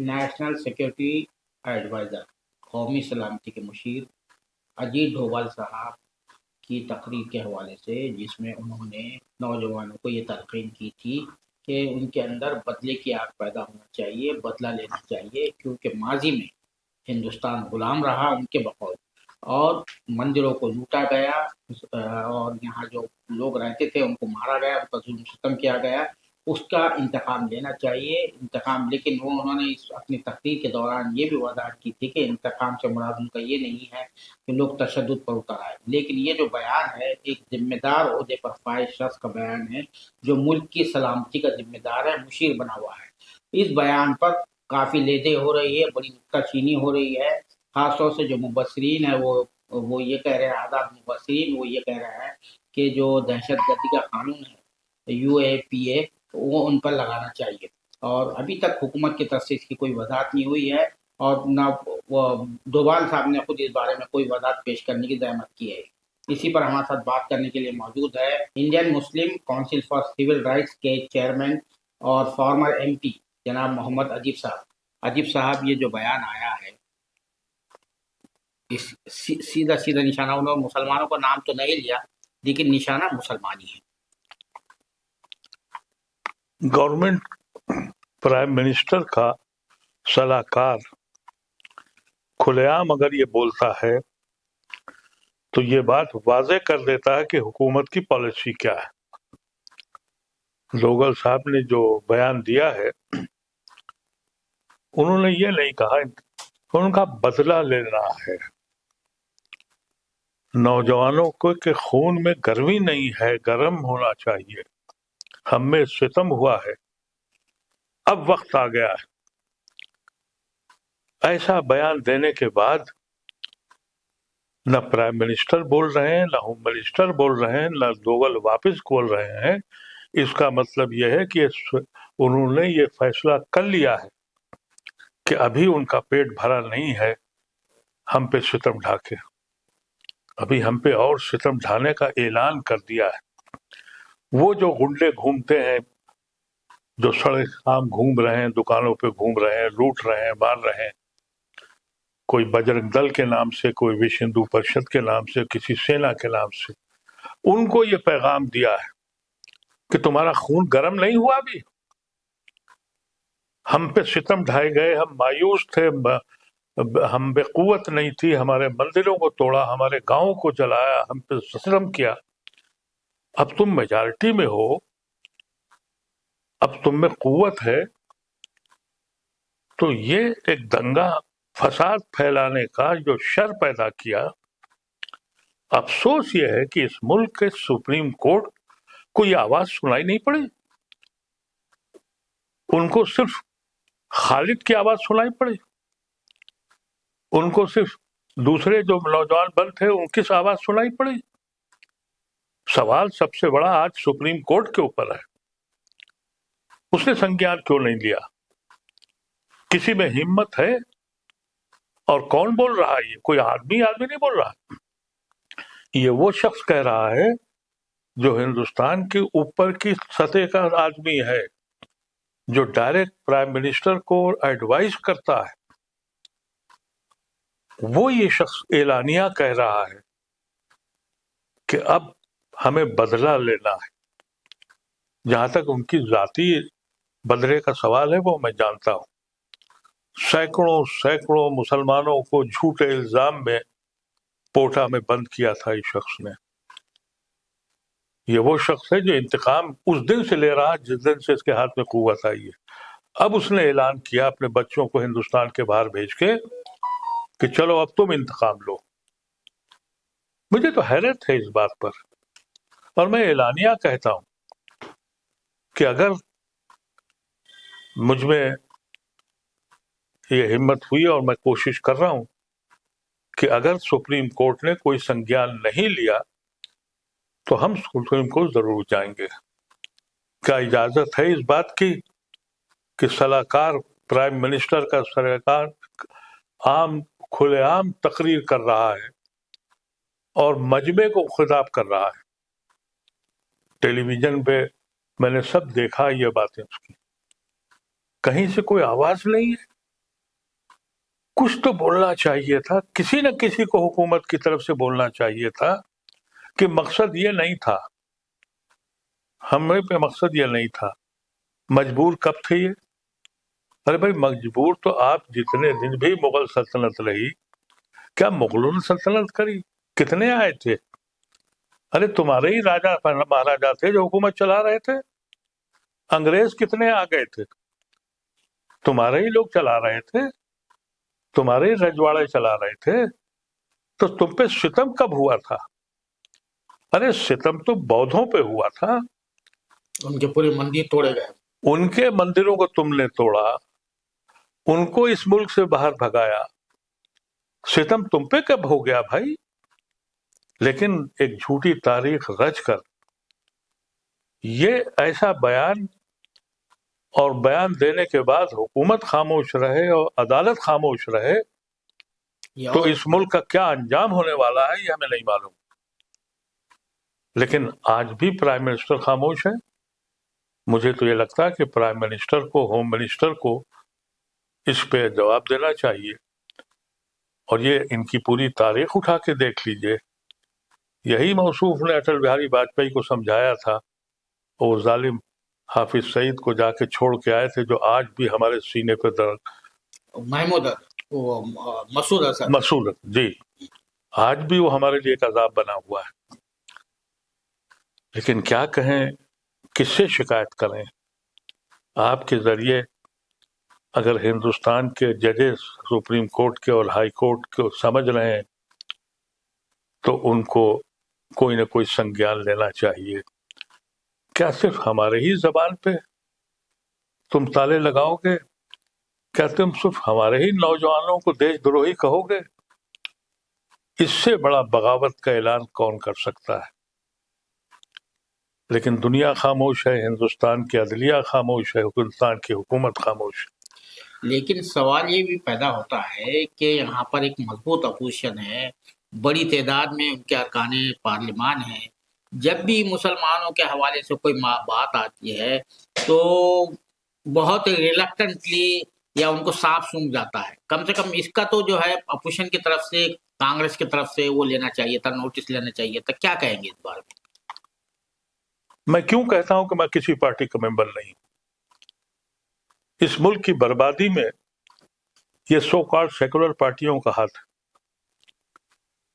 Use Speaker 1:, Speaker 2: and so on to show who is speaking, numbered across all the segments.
Speaker 1: National security advisor قومی سلامتی کے مشیر اجیت ڈوبھال صاحب کی تقریر کے حوالے سے، جس میں انہوں نے نوجوانوں کو یہ تلقین کی تھی کہ ان کے اندر بدلے کی آگ پیدا ہونا چاہیے، بدلہ لینا چاہیے، کیونکہ ماضی میں ہندوستان غلام رہا ان کے بقول، اور مندروں کو لوٹا گیا، اور یہاں جو لوگ رہتے تھے ان کو مارا گیا، ان کا ظلم ستم کیا گیا، اس کا انتقام لینا چاہیے انتقام۔ لیکن انہوں نے اپنی تقریر کے دوران یہ بھی وضاحت کی تھی کہ انتقام سے مراد ان کا یہ نہیں ہے کہ لوگ تشدد پر اتر آئے، لیکن یہ جو بیان ہے ایک ذمہ دار عہدے پر فائز شخص کا بیان ہے جو ملک کی سلامتی کا ذمہ دار ہے، مشیر بنا ہوا ہے۔ اس بیان پر کافی لیدے ہو رہی ہے، بڑی نکتہ چینی ہو رہی ہے، خاص طور سے جو مبصرین ہے وہ یہ کہہ رہے ہیں، آزاد مبصرین وہ یہ کہہ رہے ہیں کہ جو دہشت گردی کا قانون ہے UAPA وہ ان پر لگانا چاہیے، اور ابھی تک حکومت کی طرف سے اس کی کوئی وضاحت نہیں ہوئی ہے، اور نہ ڈوبھال صاحب نے خود اس بارے میں کوئی وضاحت پیش کرنے کی زحمت کی ہے۔ اسی پر ہمارے ساتھ بات کرنے کے لیے موجود ہے Indian Muslim council for civil rights کے چیئرمین اور فارمر MP جناب محمد عجیب صاحب۔ عجیب صاحب، یہ جو بیان آیا ہے، اس سیدھا نشانہ، انہوں نے مسلمانوں کا نام تو نہیں لیا لیکن نشانہ مسلمانی ہے۔
Speaker 2: گورنمنٹ پرائم منسٹر کا صلاح کار کھلے عام اگر یہ بولتا ہے تو یہ بات واضح کر دیتا ہے کہ حکومت کی پالیسی کیا ہے۔ ڈوبھال صاحب نے جو بیان دیا ہے، انہوں نے یہ نہیں کہا ان کا بدلہ لینا ہے۔ نوجوانوں کو کہ خون میں گرمی نہیں ہے، گرم ہونا چاہیے، ہم میں ستم ہوا ہے، اب وقت آ گیا ہے۔ ایسا بیان دینے کے بعد نہ پرائم منسٹر بول رہے ہیں، نہ ہوم منسٹر بول رہے ہیں، نہ ڈوبھال واپس بول رہے ہیں۔ اس کا مطلب یہ ہے کہ انہوں نے یہ فیصلہ کر لیا ہے کہ ابھی ان کا پیٹ بھرا نہیں ہے ہم پہ ستم ڈھا کے، ابھی ہم پہ اور ستم ڈھانے کا اعلان کر دیا ہے۔ وہ جو غنڈے گھومتے ہیں، جو سڑک عام گھوم رہے ہیں، دکانوں پہ گھوم رہے ہیں، لوٹ رہے ہیں، مار رہے ہیں، کوئی بجرنگ دل کے نام سے، کوئی وشو ہندو پریشد کے نام سے، کسی سینا کے نام سے، ان کو یہ پیغام دیا ہے کہ تمہارا خون گرم نہیں ہوا ابھی، ہم پہ ستم ڈھائے گئے، ہم مایوس تھے، ہم بے قوت نہیں تھی، ہمارے مندروں کو توڑا، ہمارے گاؤں کو جلایا، ہم پہ ستم کیا، اب تم میجارٹی میں ہو، اب تم میں قوت ہے، تو یہ ایک دنگا فساد پھیلانے کا جو شر پیدا کیا۔ افسوس یہ ہے کہ اس ملک کے سپریم کورٹ کو یہ آواز سنائی نہیں پڑی، ان کو صرف خالد کی آواز سنائی پڑی، ان کو صرف دوسرے جو نوجوان بند تھے ان کی آواز سنائی پڑی۔ سوال سب سے بڑا آج سپریم کورٹ کے اوپر ہے، اس نے سنجیان کیوں نہیں لیا؟ کسی میں ہمت ہے؟ اور کون بول رہا ہے؟ یہ کوئی آدمی نہیں بول رہا، یہ وہ شخص کہہ رہا ہے جو ہندوستان کے اوپر کی سطح کا آدمی ہے، جو ڈائریکٹ پرائم منسٹر کو ایڈوائز کرتا ہے، وہ یہ شخص اعلانیہ کہہ رہا ہے کہ اب ہمیں بدلہ لینا ہے۔ جہاں تک ان کی ذاتی بدلے کا سوال ہے وہ میں جانتا ہوں، سینکڑوں مسلمانوں کو جھوٹے الزام میں پوٹا میں بند کیا تھا اس شخص نے۔ یہ وہ شخص ہے جو انتقام اس دن سے لے رہا جس دن سے اس کے ہاتھ میں قوت آئی ہے۔ اب اس نے اعلان کیا اپنے بچوں کو ہندوستان کے باہر بھیج کے کہ چلو اب تم انتقام لو۔ مجھے تو حیرت ہے اس بات پر، اور میں اعلانیہ کہتا ہوں کہ اگر مجھ میں یہ ہمت ہوئی، اور میں کوشش کر رہا ہوں کہ اگر سپریم کورٹ نے کوئی سنجیان نہیں لیا تو ہم سپریم کورٹ ضرور جائیں گے۔ کیا اجازت ہے اس بات کی کہ صلاح کار پرائم منسٹر کا سرکار کھلے عام تقریر کر رہا ہے اور مجمع کو خطاب کر رہا ہے؟ ٹیلی ویژن پہ میں نے سب دیکھا یہ باتیں، اس کی کہیں سے کوئی آواز نہیں ہے۔ کچھ تو بولنا چاہیے تھا، کسی نہ کسی کو حکومت کی طرف سے بولنا چاہیے تھا کہ مقصد یہ نہیں تھا، ہمیں پہ مقصد یہ نہیں تھا۔ مجبور کب تھے یہ؟ ارے بھائی مجبور تو آپ جتنے دن بھی مغل سلطنت رہی، کیا مغلوں نے سلطنت کری؟ کتنے آئے تھے؟ ارے تمہارے ہی راجا مہاراجا تھے جو حکومت چلا رہے تھے۔ انگریز کتنے آ گئے تھے؟ تمہارے ہی لوگ چلا رہے تھے، تمہارے ہی رجواڑے چلا رہے تھے۔ تو تم پہ ستم کب ہوا تھا؟ ارے ستم تو بودھوں پہ ہوا تھا،
Speaker 1: ان کے پورے مندر توڑے گئے،
Speaker 2: ان کے مندروں کو تم نے توڑا، ان کو اس ملک سے باہر بھگایا، ستم تم پہ کب ہو گیا بھائی؟ لیکن ایک جھوٹی تاریخ رچ کر یہ ایسا بیان، اور بیان دینے کے بعد حکومت خاموش رہے اور عدالت خاموش رہے، تو اس ملک کا کیا انجام ہونے والا ہے یہ ہمیں نہیں معلوم۔ لیکن آج بھی پرائم منسٹر خاموش ہے۔ مجھے تو یہ لگتا ہے کہ پرائم منسٹر کو، ہوم منسٹر کو اس پہ جواب دینا چاہیے، اور یہ ان کی پوری تاریخ اٹھا کے دیکھ لیجئے۔ یہی موصوف نے اٹل بہاری واجپئی کو سمجھایا تھا، اور ظالم حافظ سعید کو جا کے چھوڑ کے آئے تھے، جو آج بھی ہمارے سینے پہ درد، مسعود، جی، آج بھی وہ ہمارے لیے ایک عذاب بنا ہوا ہے۔ لیکن کیا کہیں، کس سے شکایت کریں؟ آپ کے ذریعے اگر ہندوستان کے ججز سپریم کورٹ کے اور ہائی کورٹ کو سمجھ رہے ہیں تو ان کو کوئی نہ کوئی سنگیان لینا چاہیے۔ کیا صرف ہمارے ہی زبان پہ تم تالے لگاؤ گے؟ کیا تم صرف ہمارے ہی نوجوانوں کو دیش دروہی کہو گے؟ اس سے بڑا بغاوت کا اعلان کون کر سکتا ہے؟ لیکن دنیا خاموش ہے، ہندوستان کی عدلیہ خاموش ہے، ہندوستان کی حکومت خاموش ہے۔
Speaker 1: لیکن سوال یہ بھی پیدا ہوتا ہے کہ یہاں پر ایک مضبوط اپوزیشن ہے، بڑی تعداد میں ان کے ارکان پارلیمان ہیں، جب بھی مسلمانوں کے حوالے سے کوئی بات آتی ہے تو بہت ریلکٹنٹلی یا ان کو صاف سن جاتا ہے۔ کم سے کم اس کا تو جو ہے اپوزیشن کی طرف سے، کانگریس کی طرف سے وہ لینا چاہیے تھا، نوٹس لینا چاہیے تھا۔ کیا کہیں گے اس بارے میں؟
Speaker 2: میں کیوں کہتا ہوں کہ میں کسی پارٹی کا ممبر نہیں ہوں؟ اس ملک کی بربادی میں یہ سو کالڈ سیکولر پارٹیوں کا ہاتھ ہے۔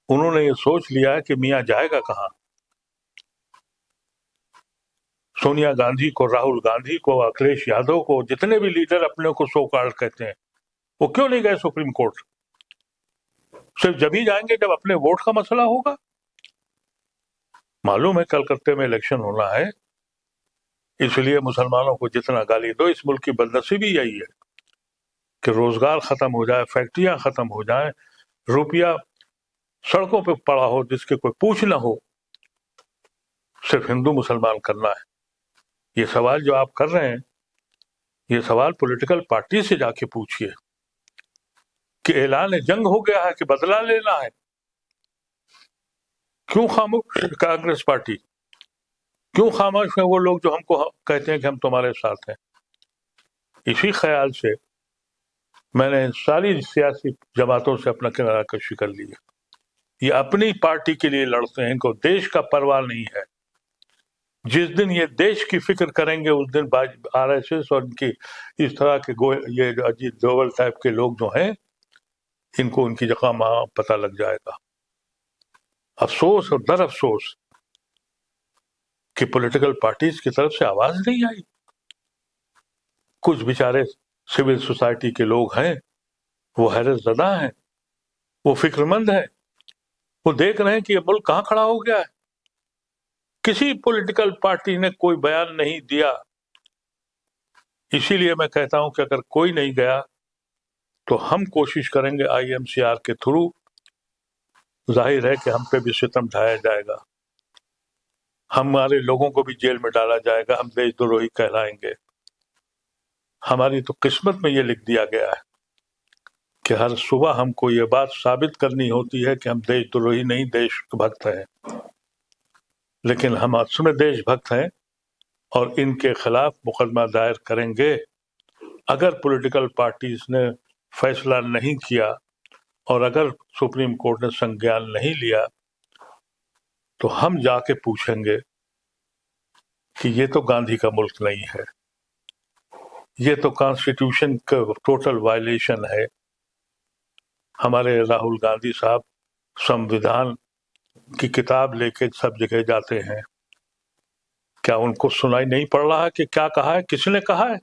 Speaker 2: انہوں نے یہ سوچ لیا ہے کہ میاں جائے گا کہاں۔ سونیا گاندھی کو، راہل گاندھی کو، اکھلیش یادو کو، جتنے بھی لیڈر اپنے کو سو کالڈ کہتے ہیں، وہ کیوں نہیں گئے سپریم کورٹ؟ صرف جب ہی جائیں گے جب اپنے ووٹ کا مسئلہ ہوگا۔ معلوم ہے کلکتے میں الیکشن ہونا ہے، اس لیے مسلمانوں کو جتنا گالی دو، اس ملک کی بدنصیبی یہی ہے کہ روزگار ختم ہو جائے، فیکٹریاں ختم ہو جائیں، روپیہ سڑکوں پہ پڑا ہو جس کے کوئی پوچھ نہ ہو، صرف ہندو مسلمان کرنا ہے۔ یہ سوال جو آپ کر رہے ہیں، یہ سوال پولیٹیکل پارٹی سے جا کے پوچھئے کہ اعلان جنگ ہو گیا ہے کہ بدلہ لینا ہے۔ کیوں خاموش کانگریس پارٹی؟ کیوں خاموش ہیں وہ لوگ جو ہم کو کہتے ہیں کہ ہم تمہارے ساتھ ہیں؟ اسی خیال سے میں نے ساری سیاسی جماعتوں سے اپنا کنارہ کشی کر لی ہے۔ یہ اپنی پارٹی کے لیے لڑتے ہیں، ان کو دیش کا پرواہ نہیں ہے۔ جس دن یہ دیش کی فکر کریں گے اس دن آر ایس ایس اور ان کی اس طرح کے یہ اجیت دوول ٹائپ کے لوگ جو ہیں، ان کو ان کی جگہ پتہ لگ جائے گا۔ افسوس اور در افسوس کہ پولیٹیکل پارٹیز کی طرف سے آواز نہیں آئی۔ کچھ بیچارے سول سوسائٹی کے لوگ ہیں، وہ حیرت زدہ ہیں، وہ فکر مند ہیں، وہ دیکھ رہے ہیں کہ یہ ملک کہاں کھڑا ہو گیا ہے۔ کسی پولیٹیکل پارٹی نے کوئی بیان نہیں دیا۔ اسی لیے میں کہتا ہوں کہ اگر کوئی نہیں گیا تو ہم کوشش کریں گے آئی ایم سی آر کے تھرو۔ ظاہر ہے کہ ہم پہ بھی ستم ڈھایا جائے گا، ہمارے لوگوں کو بھی جیل میں ڈالا جائے گا، ہم دیش دروہی کہلائیں گے۔ ہماری تو قسمت میں یہ لکھ دیا گیا ہے کہ ہر صبح ہم کو یہ بات ثابت کرنی ہوتی ہے کہ ہم دیش دروہی نہیں، دیش بھکت ہیں۔ لیکن ہم اصل میں دیش بھکت ہیں اور ان کے خلاف مقدمہ دائر کریں گے اگر پولیٹیکل پارٹیز نے فیصلہ نہیں کیا اور اگر سپریم کورٹ نے سنجیان نہیں لیا تو ہم جا کے پوچھیں گے کہ یہ تو گاندھی کا ملک نہیں ہے، یہ تو کانسٹیٹیوشن کا ٹوٹل وائلیشن ہے۔ ہمارے راہل گاندھی صاحب سمویدھان کی کتاب لے کے سب جگہ جاتے ہیں، کیا ان کو سنائی نہیں پڑ رہا کہ کیا کہا ہے، کس نے کہا ہے؟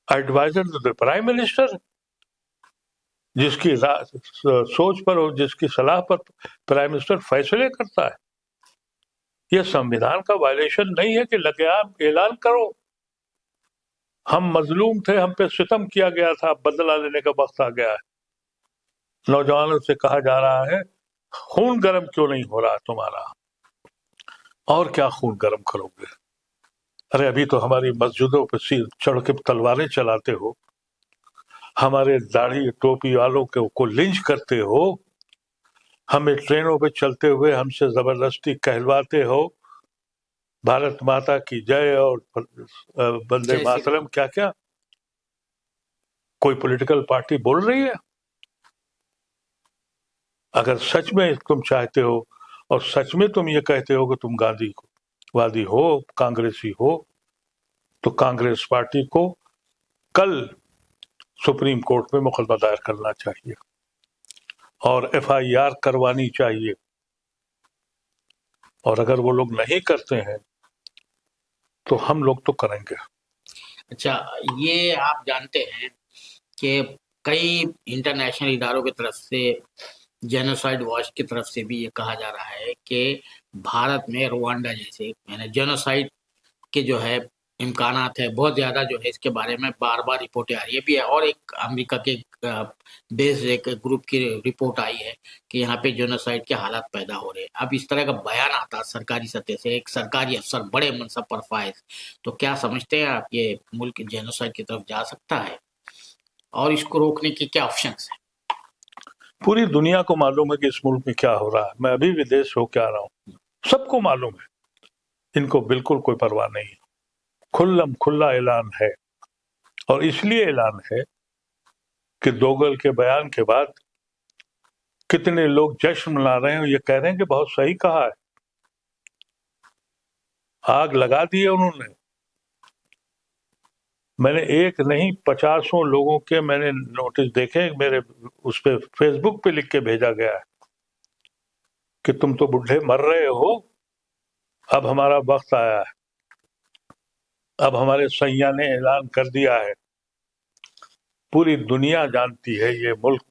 Speaker 2: Adviser to the prime minister, جس کی سوچ پر اور جس کی صلاح پر پرائم منسٹر فیصلے کرتا ہے۔ یہ سمویدھان کا وائلیشن نہیں ہے کہ لگے آپ اعلان کرو ہم مظلوم تھے، ہم پہ ستم کیا گیا تھا، بدلہ لینے کا وقت آ گیا ہے۔ نوجوانوں سے کہا جا رہا ہے خون گرم کیوں نہیں ہو رہا تمہارا، اور کیا خون گرم کرو گے؟ ارے ابھی تو ہماری مسجدوں پہ چڑھ کے تلواریں چلاتے ہو، ہمارے داڑھی ٹوپی والوں کو لنچ کرتے ہو، ہمیں ٹرینوں پہ چلتے ہوئے ہم سے زبردستی کہلواتے ہو بھارت ماتا کی جے اور بندے ماترم، کیا کیا کوئی پولیٹیکل پارٹی بول رہی ہے؟ اگر سچ میں تم چاہتے ہو اور سچ میں تم یہ کہتے ہو کہ تم گاندھی وادی ہو، کانگریسی ہو، تو کانگریس پارٹی کو کل سپریم کورٹ میں مقدمہ دائر کرنا چاہیے اور ایف آئی آر کروانی چاہیے، اور اگر وہ لوگ نہیں کرتے ہیں تو ہم لوگ تو کریں گے۔
Speaker 1: اچھا، یہ آپ جانتے ہیں کہ کئی انٹرنیشنل اداروں کی طرف سے، جینوسائڈ واچ کی طرف سے بھی یہ کہا جا رہا ہے کہ بھارت میں روانڈا جیسے جینوسائڈ کے جو ہے امکانات ہے بہت زیادہ، جو ہے اس کے بارے میں بار بار رپورٹیں آ رہی ہے بھی ہے، اور ایک امریکہ کے بیس ایک گروپ کی رپورٹ آئی ہے کہ یہاں پہ جینوسائڈ کے حالات پیدا ہو رہے ہیں۔ اب اس طرح کا بیان آتا سرکاری سطح سے، ایک سرکاری افسر بڑے منصب پر فائز، تو کیا سمجھتے ہیں آپ یہ ملک جینوسائڈ کی طرف جا سکتا ہے، اور اس کو روکنے کے کیا آپشنس ہیں؟
Speaker 2: پوری دنیا کو معلوم ہے کہ اس ملک میں کیا ہو رہا ہے، میں ابھی ودیش ہو کے آ رہا ہوں، سب کو معلوم ہے، ان کو بالکل کوئی پرواہ نہیں ہے، کھلا اعلان ہے، اور اس لیے اعلان ہے کہ دوگل کے بیان کے بعد کتنے لوگ جشن منا رہے ہیں اور یہ کہہ رہے ہیں کہ بہت صحیح کہا ہے، آگ لگا دی ہے انہوں نے۔ میں نے ایک نہیں 50 لوگوں کے میں نے نوٹس دیکھے، میرے اس پہ فیس بک پہ لکھ کے بھیجا گیا ہے کہ تم تو بڈھے مر رہے ہو، اب ہمارا وقت آیا ہے، اب ہمارے سیاح نے اعلان کر دیا ہے، پوری دنیا جانتی ہے یہ ملک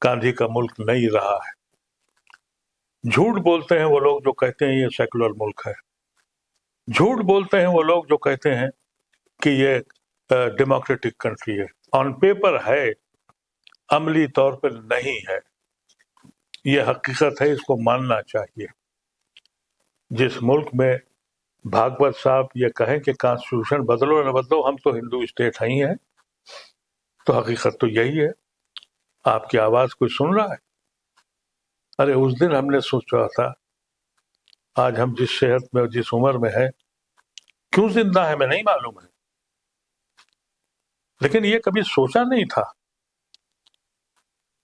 Speaker 2: گاندھی کا ملک نہیں رہا ہے۔ جھوٹ بولتے ہیں وہ لوگ جو کہتے ہیں یہ سیکولر ملک ہے، جھوٹ بولتے ہیں وہ لوگ جو کہتے ہیں کہ یہ ڈیموکریٹک کنٹری ہے، آن پیپر ہے، عملی طور پر نہیں ہے، یہ حقیقت ہے، اس کو ماننا چاہیے۔ جس ملک میں بھاگوت صاحب یہ کہیں کہ کانسٹیٹیوشن بدلو نہ بدلو، ہم تو ہندو اسٹیٹ ہی ہیں، تو حقیقت تو یہی ہے۔ آپ کی آواز کوئی سن رہا ہے؟ ارے اس دن ہم نے سوچا تھا، آج ہم جس صحت میں اور جس عمر میں ہے، کیوں زندہ ہے میں نہیں معلوم ہے، لیکن یہ کبھی سوچا نہیں تھا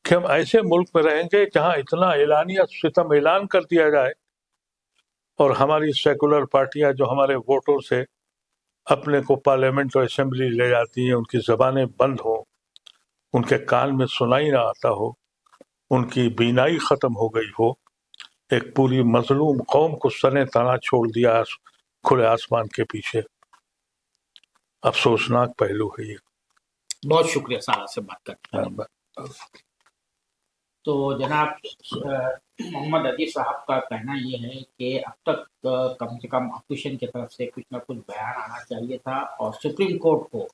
Speaker 2: کہ ہم ایسے ملک میں رہیں گے جہاں اتنا اعلانیہ ستم اعلان کر دیا جائے، اور ہماری سیکولر پارٹیاں جو ہمارے ووٹوں سے اپنے کو پارلیمنٹ اور اسمبلی لے جاتی ہیں، ان کی زبانیں بند ہوں، ان کے کان میں سنائی نہ آتا ہو، ان کی بینائی ختم ہو گئی ہو، ایک پوری مظلوم قوم کو سنے تنا چھوڑ دیا کھلے آسمان کے پیچھے۔ افسوسناک پہلو ہے یہ۔
Speaker 1: بہت شکریہ سارا سے بات کرنے۔ تو جناب محمد عزیز صاحب کا کہنا یہ ہے کہ اب تک کم سے کم اپوزیشن کی طرف سے کچھ نہ کچھ بیان آنا چاہیے تھا، اور سپریم کورٹ کو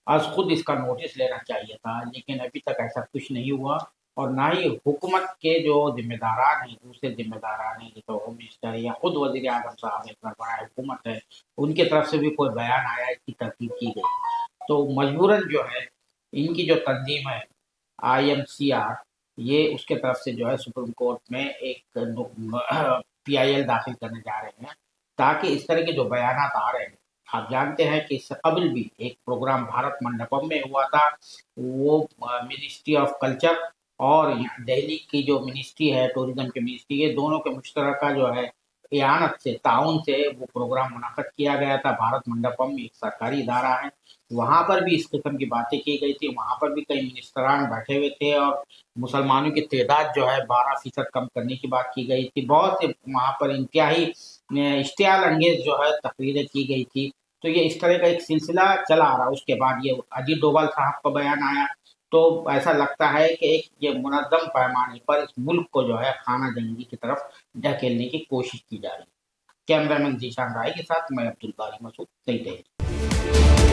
Speaker 1: آج خود اس کا نوٹس لینا چاہیے تھا، لیکن ابھی تک ایسا کچھ نہیں ہوا، اور نہ ہی حکومت کے جو ذمہ داران ہیں، دوسرے ذمہ داران ہیں جیسے ہوم منسٹر یا خود وزیر اعظم صاحب، اتنا بڑا حکومت ہے، ان کی طرف سے بھی کوئی بیان آیا، اس کی تردید کی گئی، تو مجبوراً جو ہے ان کی جو تنظیم ہے IMCR، یہ اس کے طرف سے جو ہے سپریم کورٹ میں ایک PIL داخل کرنے جا رہے ہیں، تاکہ اس طرح کے جو بیانات آ رہے ہیں آپ جانتے ہیں کہ اس سے قبل بھی ایک پروگرام بھارت منڈپم میں ہوا تھا، وہ منسٹری آف کلچر اور دہلی کی جو منسٹری ہے ٹورزم کی منسٹری، یہ دونوں کے مشترکہ جو ہے اعانت سے تعاون سے وہ پروگرام منعقد کیا گیا تھا۔ بھارت منڈپم ایک سرکاری ادارہ ہے، وہاں پر بھی اس قسم کی باتیں کی گئی تھی، وہاں پر بھی کئی منسٹران بیٹھے ہوئے تھے اور مسلمانوں کی تعداد جو ہے 12% کم کرنے کی بات کی گئی تھی۔ بہت سے وہاں پر انتہائی اشتعال انگیز جو ہے تقریریں کی گئی تھی۔ تو یہ اس طرح کا ایک سلسلہ چلا آ رہا۔ اس کے بعد یہ اجیت ڈوبھال صاحب کا بیان آیا تو ایسا لگتا ہے کہ ایک یہ منظم پیمانے پر اس ملک کو جو ہے خانہ جنگی کی طرف ڈھکیلنے کی کوشش کی جا رہی ہے۔ کیمرہ مین ذیشان رائے کے ساتھ میں عبدالباری مسعود، نئی دہلی۔